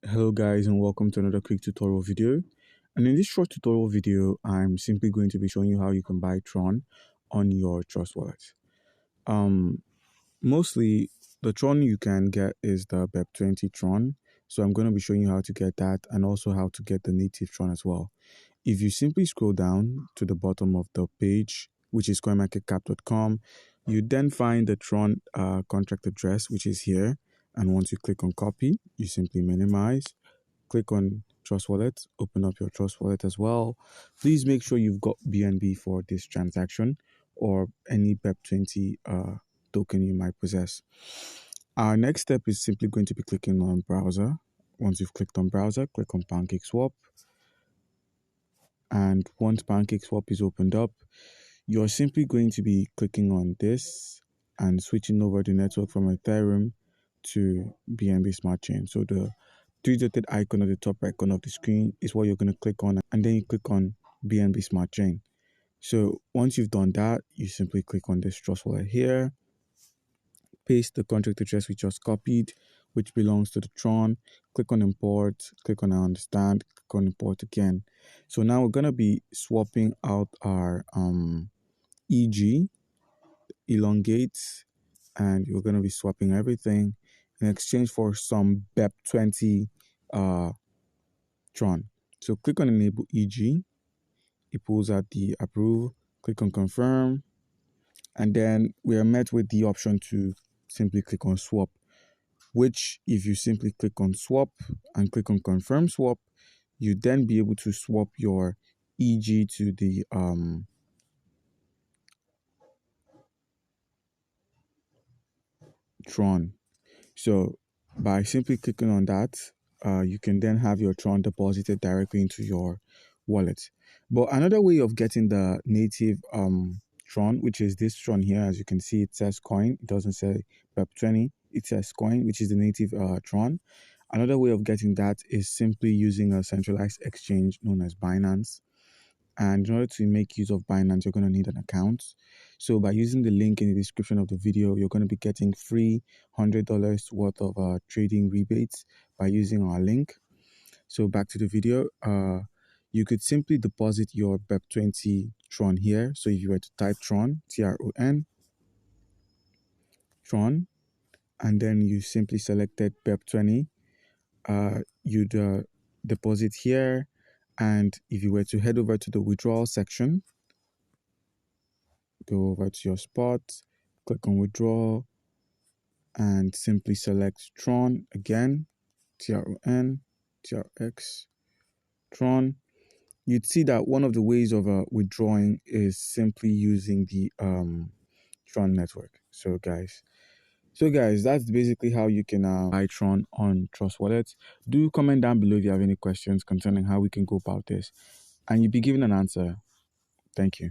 Hello guys, and welcome to another quick tutorial video. And in this short tutorial video, I'm simply going to be showing you how you can buy Tron on your Trust wallet. Mostly the Tron you can get is the BEP20 Tron. So I'm going to be showing you how to get that and also how to get the native Tron as well. If you simply scroll down to the bottom of the page, which is coinmarketcap.com, you then find the Tron contract address, which is here. And once you click on copy, you simply minimize, click on Trust Wallet, open up your Trust Wallet as well. Please make sure you've got BNB for this transaction or any BEP20 token you might possess. Our next step is simply going to be clicking on browser. Once you've clicked on browser, click on PancakeSwap. And once PancakeSwap is opened up, you're simply going to be clicking on this and switching over the network from Ethereum to BNB Smart Chain. So the three-dotted icon at the top right corner of the screen is what you're going to click on, and then you click on BNB Smart Chain. So once you've done that, you simply click on this Trust Wallet here, paste the contract address we just copied, which belongs to the Tron, click on import, click on I understand, click on import again. So now we're going to be swapping out our EG, elongate, and we're going to be swapping everything in exchange for some BEP20 Tron. So click on enable EG, it pulls out the approve, click on confirm, and then we are met with the option to simply click on swap, which if you simply click on swap and click on confirm swap, you then be able to swap your EG to the Tron. So by simply clicking on that, you can then have your Tron deposited directly into your wallet. But another way of getting the native Tron, which is this Tron here, as you can see, it says coin. It doesn't say BEP20. It says coin, which is the native Tron. Another way of getting that is simply using a centralized exchange known as Binance. And in order to make use of Binance, you're going to need an account. So by using the link in the description of the video, you're going to be getting free $100 worth of trading rebates by using our link. So back to the video, you could simply deposit your BEP20 Tron here. So if you were to type Tron, Tron, Tron, and then you simply selected BEP20, you'd deposit here. And if you were to head over to the withdrawal section, go over to your spot, click on withdraw, and simply select Tron again, Tron, Trx, Tron. You'd see that one of the ways of withdrawing is simply using the Tron network. So guys, that's basically how you can buy Tron on Trust Wallet. Do comment down below if you have any questions concerning how we can go about this, and you'll be given an answer. Thank you.